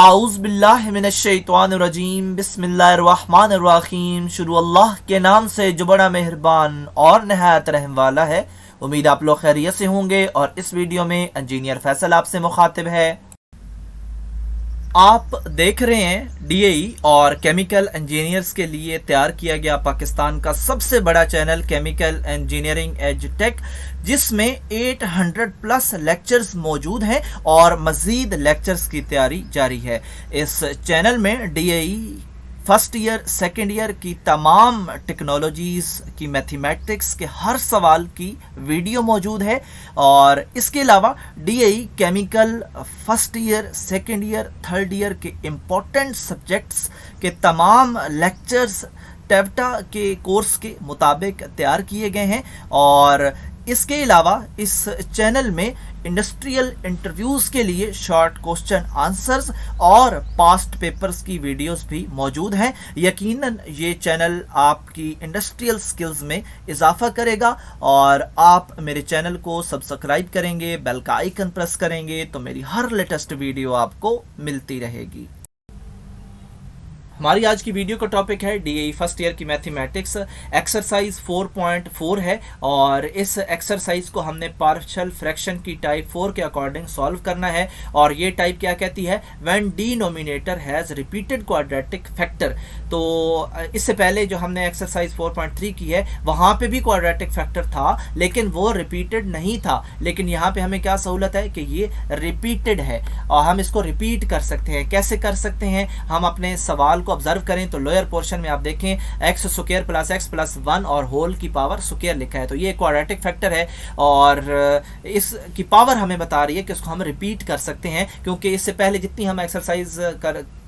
आऊज़ बिल्लाहि मिनश्शैतानिर्रजीम बिस्मिल्लाहिर्रहमानिर्रहीम। शुरू अल्लाह के नाम से जो बड़ा मेहरबान और नहायत रहम वाला है। उम्मीद आप लोग खैरियत से होंगे और इस वीडियो में इंजीनियर फैसल आपसे मुखातिब है। आप देख रहे हैं डीएई और केमिकल इंजीनियर्स के लिए तैयार किया गया पाकिस्तान का सबसे बड़ा channel chemical engineering edge tech, जिसमें 800 प्लस लेक्चर्स मौजूद हैं और मज़ीद लेक्चर्स की तैयारी जारी है। इस चैनल में DAE first year second year की तमाम टेक्नोलॉजीज़ की मैथमेटिक्स के हर सवाल की वीडियो मौजूद है और इसके अलावा DAE chemical first year second year third year के इम्पोर्टेंट सब्जेक्ट्स के तमाम लेक्चर्स टेवटा के कोर्स के मुताबिक तैयार किए गए हैं। और इसके अलावा इस चैनल में इंडस्ट्रियल इंटरव्यूज़ के लिए शॉर्ट क्वेश्चन आंसर्स और पास्ट पेपर्स की वीडियोस भी मौजूद हैं। यकीनन ये चैनल आपकी इंडस्ट्रियल स्किल्स में इजाफा करेगा और आप मेरे चैनल को सब्सक्राइब करेंगे, बेल का आइकन प्रेस करेंगे तो मेरी हर लेटेस्ट वीडियो आपको मिलती रहेगी। हमारी आज की वीडियो का टॉपिक है डीएई फर्स्ट ईयर की मैथमेटिक्स, एक्सरसाइज 4.4 है और इस एक्सरसाइज को हमने पार्शियल फ्रैक्शन की टाइप 4 के अकॉर्डिंग सॉल्व करना है। और ये टाइप क्या कहती है, when denominator has repeated quadratic factor. तो इससे पहले जो हमने एक्सरसाइज 4.3 की है वहाँ पे भी क्वाड्रेटिक फैक्टर था लेकिन वो रिपीटेड नहीं था, लेकिन यहाँ पे हमें क्या सहूलत है कि ये रिपीटेड है और हम इसको रिपीट कर सकते हैं। कैसे कर सकते हैं, हम अपने सवाल ऑब्जर्व करें तो लोअर पोर्शन में आप देखें x square plus x plus 1 और होल की पावर स्क्वायर लिखा है। तो ये क्वाड्रेटिक फैक्टर है और इसकी पावर हमें बता रही है कि उसको हम रिपीट कर सकते हैं, क्योंकि इससे पहले जितनी हम एक्सरसाइज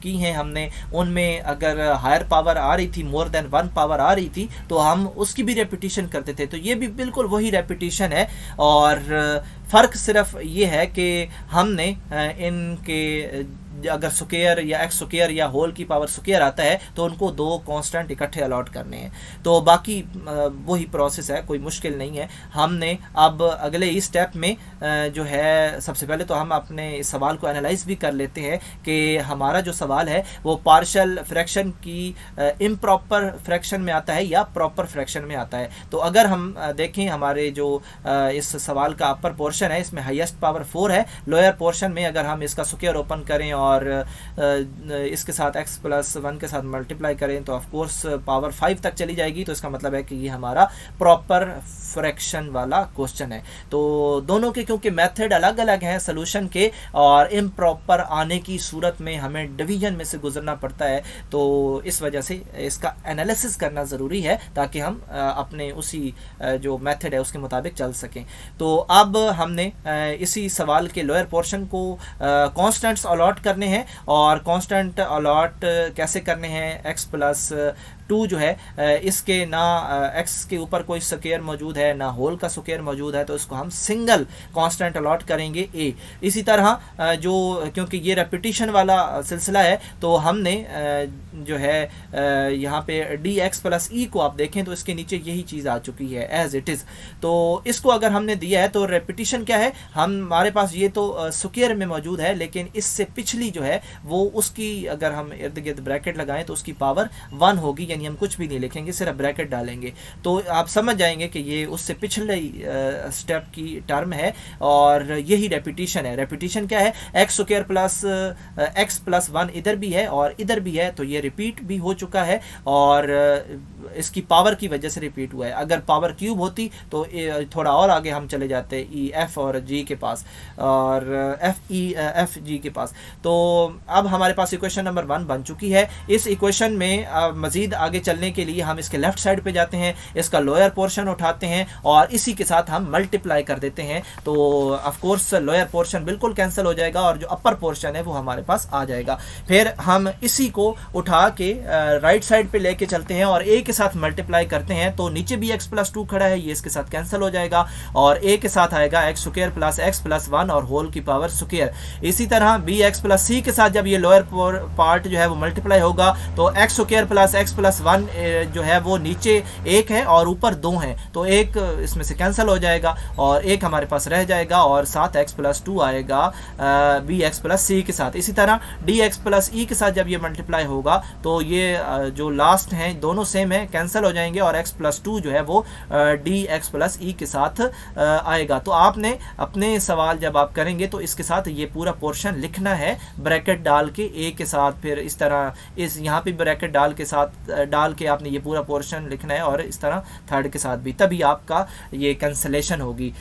की हैं हमने उनमें अगर हायर पावर आ रही थी, मोर देन 1 पावर आ रही थी तो हम उसकी भी रेपिटेशन करते थे। तो ये भी बिल्कुल वही रेपिटेशन है और फ़र्क सिर्फ ये है कि हमने इनके अगर स्क्वायर या एक्स स्क्वायर या होल की पावर स्क्वायर आता है तो उनको दो कांस्टेंट इकट्ठे अलॉट करने हैं। तो बाकी वही प्रोसेस है, कोई मुश्किल नहीं है। हमने अब अगले इस स्टेप में जो है सबसे पहले तो हम अपने इस सवाल को एनालाइज भी कर लेते हैं कि हमारा जो सवाल है वो पार्शियल फ्रैक्शन की इम्प्रॉपर फ्रैक्शन में आता है या प्रॉपर फ्रैक्शन में आता है। तो अगर हम देखें हमारे जो इस सवाल का अपर पोर्शन है इसमें हाईएस्ट पावर 4 है। लोअर पोर्शन में अगर हम इसका स्क्वायर ओपन करें और इसके साथ x प्लस 1 के साथ मल्टीप्लाई करें तो ऑफ कोर्स पावर 5 तक चली जाएगी। तो इसका मतलब है कि ये हमारा प्रॉपर फ्रैक्शन वाला क्वेश्चन है। तो दोनों के क्योंकि मेथड अलग अलग हैं सोल्यूशन के और इम्प्रॉपर आने की सूरत में हमें डिवीजन में से गुजरना पड़ता है, तो इस वजह से इसका एनालिसिस करना ज़रूरी है ताकि हम अपने उसी जो मेथड है उसके मुताबिक चल सकें। तो अब हमने इसी सवाल के लोअर पोर्शन को कॉन्स्टेंट्स अलॉट करने हैं और कांस्टेंट अलॉट कैसे करने हैं, x प्लस 2 जो है इसके ना x के ऊपर कोई स्क्वायर मौजूद है ना होल का स्क्वायर मौजूद है तो इसको हम सिंगल कांस्टेंट अलॉट करेंगे a। इसी तरह जो क्योंकि ये रेपिटेशन वाला सिलसिला है तो हमने जो है यहाँ पे dx प्लस e को आप देखें तो इसके नीचे यही चीज़ आ चुकी है एज इट इज़। तो इसको अगर हमने दिया है तो रेपिटेशन क्या है, हमारे पास ये तो स्क्वायर में मौजूद है लेकिन इससे पिछली जो है वो उसकी अगर हम इर्द गिर्द ब्रैकेट लगाएं तो उसकी पावर 1 होगी, यानी हम कुछ भी नहीं लिखेंगे सिर्फ ब्रैकेट डालेंगे तो आप समझ जाएंगे कि ये उससे पिछले स्टेप की टर्म है और यही रेपिटेशन है। रेपिटेशन क्या है, x square plus x plus 1 इधर भी है और इधर भी है तो ये रिपीट भी हो चुका है और इसकी पावर की वजह से रिपीट हुआ है। अगर पावर क्यूब होती तो थोड़ा और आगे हम चले जाते ई एफ और जी के पास और एफ जी के पास। तो अब हमारे पास इक्वेशन नंबर 1 बन चुकी है। इस इक्वेशन में मज़ीद आगे चलने के लिए हम इसके लेफ्ट साइड पे जाते हैं, इसका लोअर पोर्शन उठाते हैं और इसी के साथ हम मल्टीप्लाई कर देते हैं तो ऑफ कोर्स लोअर पोर्शन बिल्कुल कैंसिल हो जाएगा और जो अपर पोर्शन है वो हमारे पास आ जाएगा। फिर हम इसी को उठा के राइट साइड पे लेके चलते हैं और ए के साथ मल्टीप्लाई करते हैं तो नीचे भी x प्लस 2 खड़ा है, ये इसके साथ कैंसिल हो जाएगा और a के साथ आएगा x square plus x plus 1 और होल की पावर स्क्वायर। इसी तरह bx प्लस c के साथ जब ये लोअर पार्ट जो है वो मल्टीप्लाई होगा तो x square plus x plus plus 1 जो है वो नीचे 1 है और ऊपर 2 है, तो 1 इसमें से कैंसिल हो जाएगा और 1 हमारे पास रह जाएगा और साथ x प्लस 2 आएगा bx प्लस c के साथ। इसी तरह dx प्लस e के साथ जब ये मल्टीप्लाई होगा तो ये जो लास्ट हैं दोनों सेम है, कैंसिल हो जाएंगे और x प्लस 2 जो है वो dx प्लस e के साथ आएगा। तो आपने अपने सवाल जब आप करेंगे तो इसके साथ ये पूरा पोर्शन लिखना है, ब्रैकेट डाल के a के साथ, फिर इस तरह इस यहाँ पे ब्रैकेट डाल के आपने ये पूरा पोर्शन लिखना है और इस तरह थर्ड के साथ भी, तभी आपका ये कैंसलेशन होगी।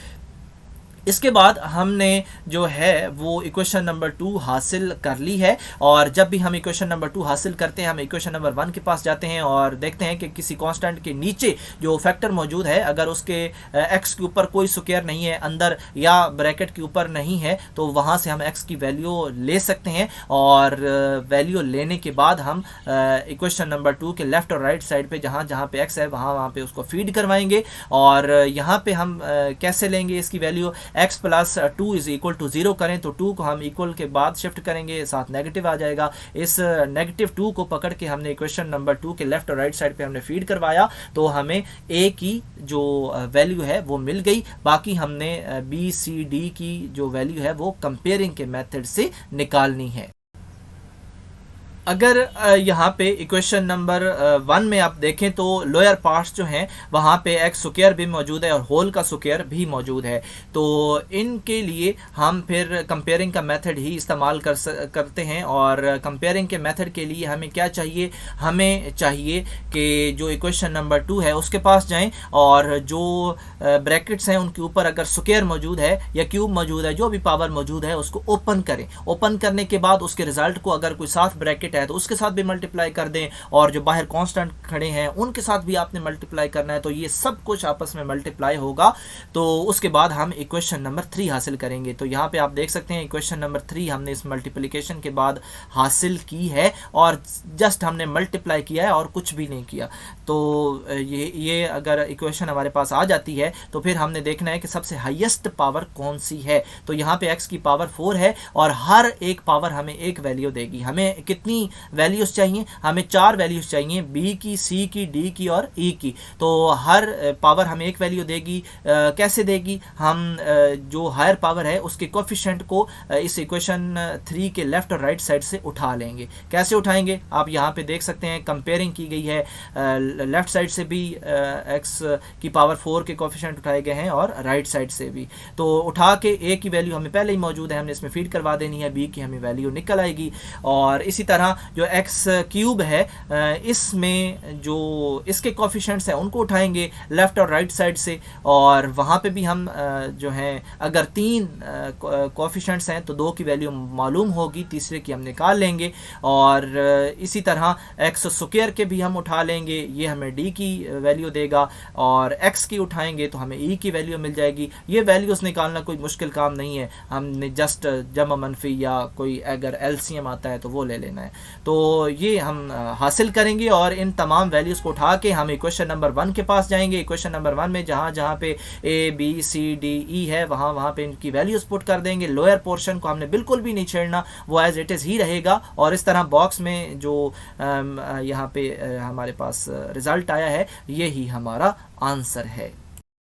इसके बाद हमने जो है वो इक्वेशन नंबर 2 हासिल कर ली है और जब भी हम इक्वेशन नंबर 2 हासिल करते हैं हम इक्वेशन नंबर 1 के पास जाते हैं और देखते हैं कि किसी कांस्टेंट के नीचे जो फैक्टर मौजूद है, अगर उसके x के ऊपर कोई स्क्वायर नहीं है अंदर या ब्रैकेट के ऊपर नहीं है तो वहाँ से हम x की वैल्यू ले सकते हैं और वैल्यू लेने के बाद हम इक्वेशन नंबर 2 के लेफ्ट और राइट साइड पे जहाँ जहाँ पे x है वहाँ पे उसको फीड करवाएंगे और यहाँ पे हम कैसे लेंगे इसकी value, x plus 2 is equal to 0 करें तो 2 को हम इक्वल के बाद शिफ्ट करेंगे, साथ नेगेटिव आ जाएगा। इस नेगेटिव 2 को पकड़ के हमने इक्वेशन नंबर 2 के लेफ्ट और राइट साइड पे हमने फीड करवाया तो हमें a की जो वैल्यू है वो मिल गई। बाकी हमने b c d की जो वैल्यू है वो कंपेयरिंग के मेथड से निकालनी है। अगर यहाँ पे इक्वेशन नंबर 1 में आप देखें तो लोअर पार्ट्स जो हैं वहाँ पे एक्स स्क्वायर भी मौजूद है और होल का स्क्वायर भी मौजूद है, तो इनके लिए हम फिर कंपेयरिंग का मेथड ही इस्तेमाल करते हैं। और कंपेयरिंग के मेथड के लिए हमें क्या चाहिए, हमें चाहिए कि जो इक्वेशन नंबर 2 है उसके पास जाएं और जो ब्रैकेट्स हैं उनके ऊपर अगर स्क्वायर मौजूद है या क्यूब मौजूद है, जो भी पावर मौजूद है उसको ओपन करें। ओपन करने के बाद उसके रिजल्ट को अगर कोई साथ ब्रैकेट है तो उसके साथ भी मल्टीप्लाई कर दें और जो बाहर कांस्टेंट खड़े हैं उनके साथ भी आपने मल्टीप्लाई करना है, तो ये सब कुछ आपस में मल्टीप्लाई होगा। तो उसके बाद हम इक्वेशन नंबर 3 हासिल करेंगे। तो यहाँ पे आप देख सकते हैं इक्वेशन नंबर 3 हमने इस मल्टीप्लिकेशन के बाद हासिल की है और जस्ट हमने मल्टीप्लाई किया है और कुछ भी नहीं किया। तो ये अगर इक्वेशन हमारे पास आ जाती है तो फिर हमने देखना है कि सबसे हाईएस्ट पावर कौन सी है। तो यहाँ पे x की पावर 4 है और हर एक पावर हमें एक वैल्यू देगी। हमें कितनी वैल्यूज चाहिए, हमें 4 वैल्यूज चाहिए, b की, c की, d की और e की। तो हर पावर हमें एक वैल्यू देगी। कैसे देगी, हम जो हायर पावर है उसके कोफिशिएंट को इस इक्वेशन 3 के लेफ्ट और राइट साइड से उठा लेंगे। कैसे उठाएंगे आप यहाँ पे देख सकते हैं, कंपेयरिंग की गई है, लेफ्ट साइड से भी x की पावर 4 के कोफिशिएंट उठाए गए हैं और राइट साइड से भी। तो उठा के a की वैल्यू हमें पहले ही मौजूद है, हमने इसमें फीड करवा देनी है, b की हमें वैल्यू निकल आएगी। और इसी तरह जो x क्यूब है इसमें जो इसके कोफिशिएंट्स हैं उनको उठाएंगे लेफ्ट और राइट साइड से और वहाँ पे भी हम जो हैं अगर 3 कोफिशिएंट्स हैं तो 2 की वैल्यू मालूम होगी, तीसरे की हम निकाल लेंगे। और इसी तरह x स्क्वायर के भी हम उठा लेंगे, ये हमें d की वैल्यू देगा और x की उठाएंगे तो हमें e की वैल्यू मिल जाएगी। ये वैल्यूज निकालना कोई मुश्किल काम नहीं है, हमने जस्ट जमा मनफी या कोई अगर एलसीएम आता है तो वो ले लेना है। तो ये हम हासिल करेंगे और इन तमाम वैल्यूज को उठा के हम इक्वेशन नंबर 1 के पास जाएंगे। इक्वेशन नंबर 1 में जहाँ जहाँ पे a b c d e है वहाँ पे इनकी वैल्यूज पुट कर देंगे। लोअर पोर्शन को हमने बिल्कुल भी नहीं छेड़ना, वो एज इट इज़ ही रहेगा। और इस तरह बॉक्स में जो यहाँ पे हमारे पास रिजल्ट आया है ये ही हमारा आंसर है।